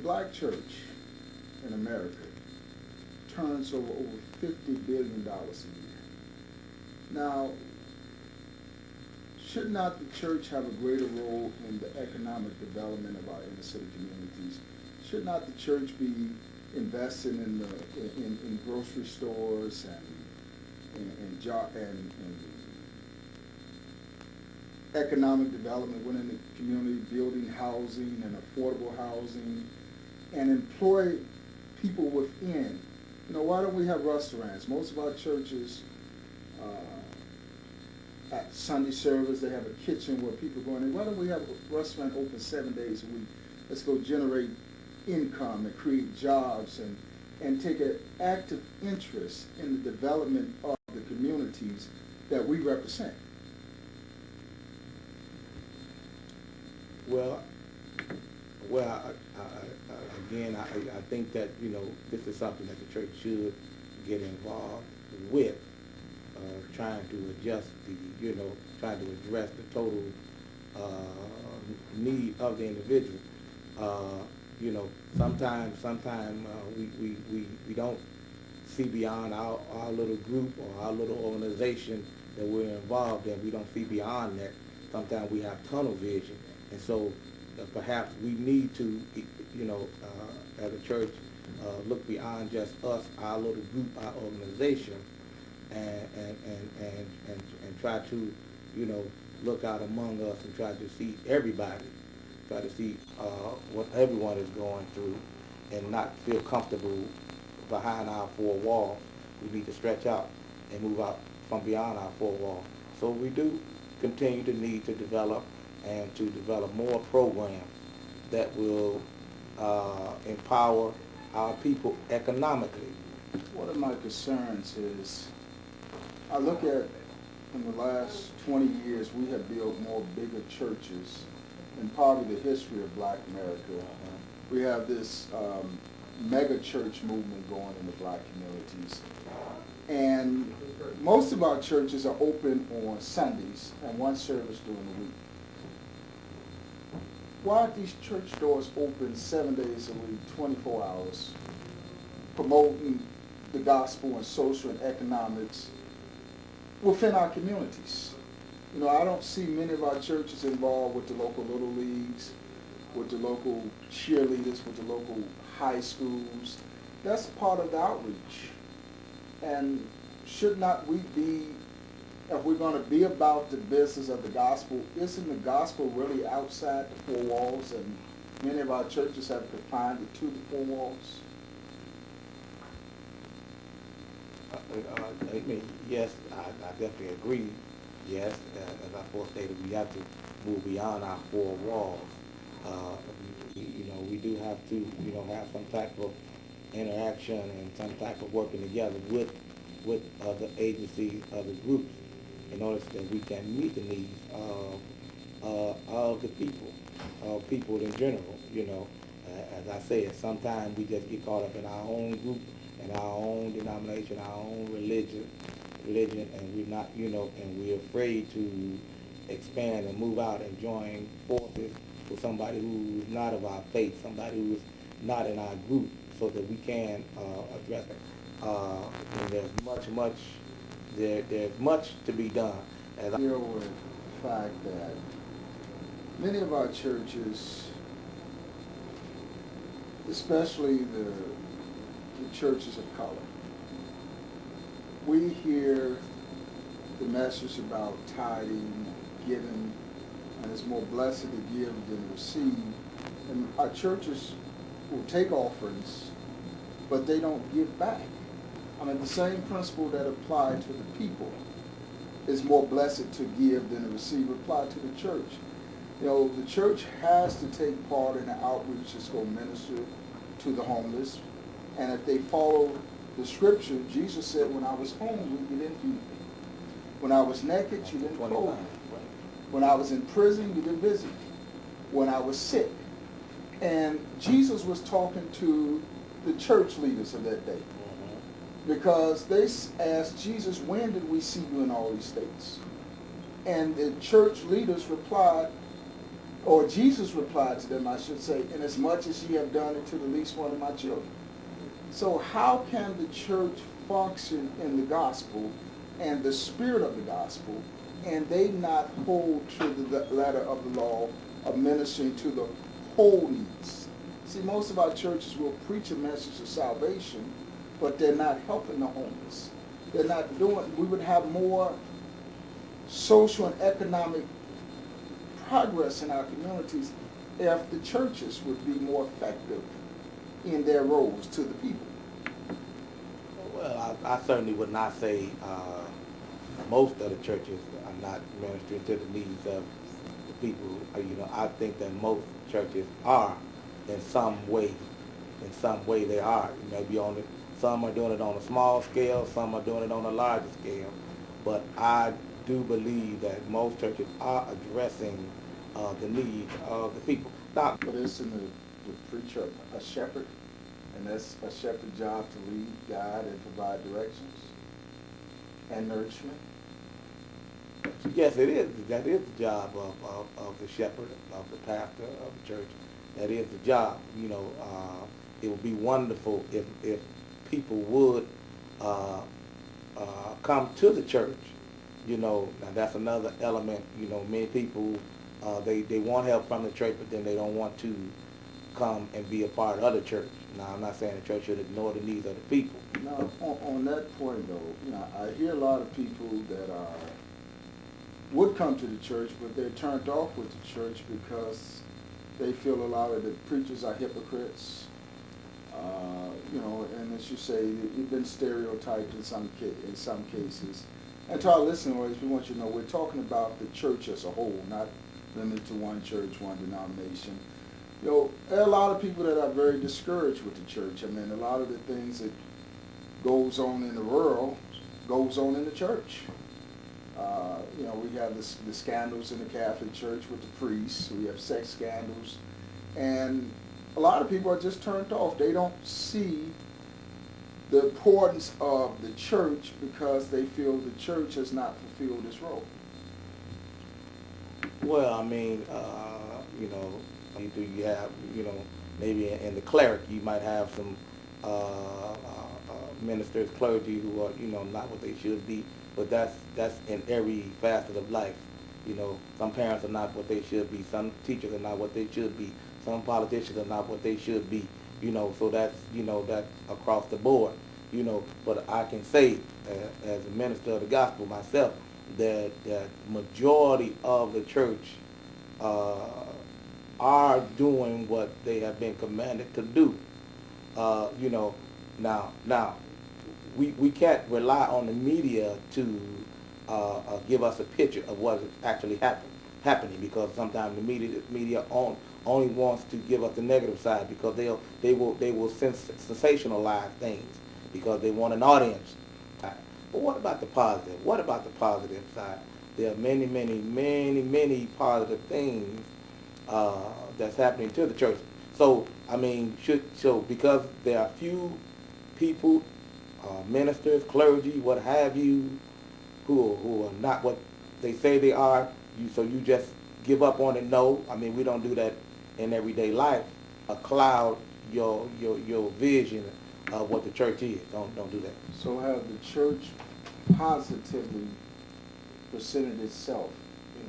black church in America turns over $50 billion a year. Now, should not the church have a greater role in the economic development of our inner city communities? Should not the church be investing in grocery stores and economic development within the community, building housing and affordable housing, and employ people within? You know, why don't we have restaurants? Most of our churches, at Sunday service, they have a kitchen where people go in. Why don't we have a restaurant open 7 days a week? Let's go generate income and create jobs and take an active interest in the development of the communities that we represent. Well, again, I think that, you know, this is something that the church should get involved with, trying to adjust trying to address the total need of the individual. You know, sometimes we don't see beyond our little group or our little organization that we're involved in. We don't see beyond that. Sometimes we have tunnel vision. And so perhaps we need to, you know, as a church, look beyond just us, our little group, our organization, and try to, you know, look out among us and try to see everybody, try to see what everyone is going through, and not feel comfortable behind our four walls. We need to stretch out and move out from beyond our four walls. So we do continue to need to develop and to develop more programs that will empower our people economically. One of my concerns is, I look at, in the last 20 years, we have built more bigger churches in probably the history of black America. We have this mega church movement going in the black communities. And most of our churches are open on Sundays and one service during the week. Why aren't these church doors open 7 days a week, 24 hours, promoting the gospel and social and economics within our communities? You know, I don't see many of our churches involved with the local little leagues, with the local cheerleaders, with the local high schools. That's part of the outreach. And should not we be, if we're going to be about the business of the gospel, isn't the gospel really outside the four walls? And many of our churches have confined it to the four walls. I mean, yes, I definitely agree. Yes, as I stated, we have to move beyond our four walls. You know, we do have to, you know, have some type of interaction and some type of working together with other agencies, other groups, in order that we can meet the needs of the people in general. You know, as I said, sometimes we just get caught up in our own group and our own denomination, our own religion, and we're not, you know, and we're afraid to expand and move out and join forces with somebody who's not of our faith, somebody who's not in our group, so that we can address it. And there's much to be done. As I deal with the fact that many of our churches, especially the churches of color, we hear the message about tithing, giving, and it's more blessed to give than receive. And our churches will take offerings, but they don't give back. I mean, the same principle that applied to the people is more blessed to give than to receive applied to the church. You know, the church has to take part in the outreach that's going to minister to the homeless. And if they follow the scripture, Jesus said, when I was hungry, you didn't feed me. When I was naked, you didn't clothe me. When I was in prison, you didn't visit me. When I was sick. And Jesus was talking to the church leaders of that day. Because they asked Jesus, when did we see you in all these states? And the church leaders replied, Or Jesus replied to them, I should say, inasmuch as ye have done it to the least one of my children. So how can the church function in the gospel and the spirit of the gospel, and they not hold to the letter of the law of ministering to the whole needs? See, most of our churches will preach a message of salvation, but they're not helping the homeless. They're not doing, we would have more social and economic progress in our communities if the churches would be more effective in their roles to the people. Well, I certainly would not say most of the churches are not ministering to the needs of the people. I think that most churches are in some way. In some way they are. Maybe some are doing it on a small scale, some are doing it on a larger scale. But I do believe that most churches are addressing the needs of the people. Now, but isn't the preacher a shepherd? And that's a shepherd's job to lead, guide, and provide directions and nourishment? Yes, it is. That is the job of the shepherd, of the pastor, of the church. That is the job. It would be wonderful if people would come to the church. Now that's another element. Many people, they want help from the church, but then they don't want to come and be a part of the church. Now, I'm not saying the church should ignore the needs of the people. Now, on that point, though, I hear a lot of people that would come to the church, but they're turned off with the church because they feel a lot of the preachers are hypocrites. And as you say, you've been stereotyped in some cases. And to our listeners, we want you to know we're talking about the church as a whole, not limited to one church, one denomination. There are a lot of people that are very discouraged with the church. I mean, a lot of the things that goes on in the world goes on in the church. We have the scandals in the Catholic Church with the priests. We have sex scandals. And a lot of people are just turned off. They don't see the importance of the church because they feel the church has not fulfilled its role. Well, I mean, you have, maybe in the cleric you might have some ministers, clergy who are, not what they should be. But that's in every facet of life. Some parents are not what they should be. Some teachers are not what they should be. Some politicians are not what they should be. So that's across the board. But I can say, as a minister of the gospel myself, that majority of the church are doing what they have been commanded to do. Now we can't rely on the media to give us a picture of what is actually happening, because sometimes the media only wants to give us the negative side, because they will sensationalize things because they want an audience. But what about the positive? What about the positive side? There are many, many, many, many positive things that's happening to the church. So I mean, because there are few people, ministers, clergy, what have you, who are not what they say they are, so you just give up on it? No, I mean, we don't do that in everyday life. Cloud your vision of what the church is. Don't do that. So have the church positively presented itself in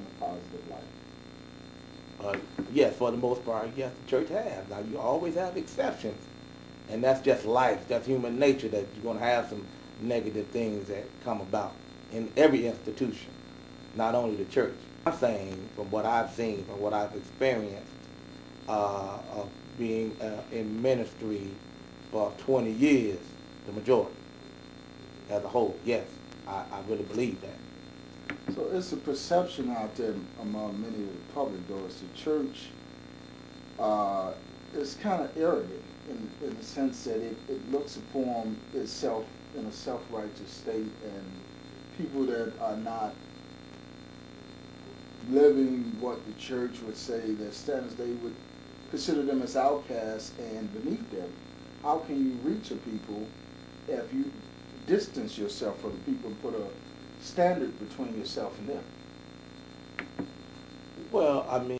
a positive light? Yes, for the most part, yes, the church has. Now, you always have exceptions, and that's just life. That's human nature, that you're going to have some negative things that come about in every institution, not only the church. I'm saying, from what I've seen, from what I've experienced, of being in ministry for 20 years, the majority, as a whole, yes, I really believe that. So it's a perception out there among many of the public, though, is the church is kind of arrogant in the sense that it looks upon itself in a self-righteous state, and people that are not living what the church would say their standards, they would consider them as outcasts and beneath them. How can you reach a people if you distance yourself from the people and put a standard between yourself and them? Well, I mean,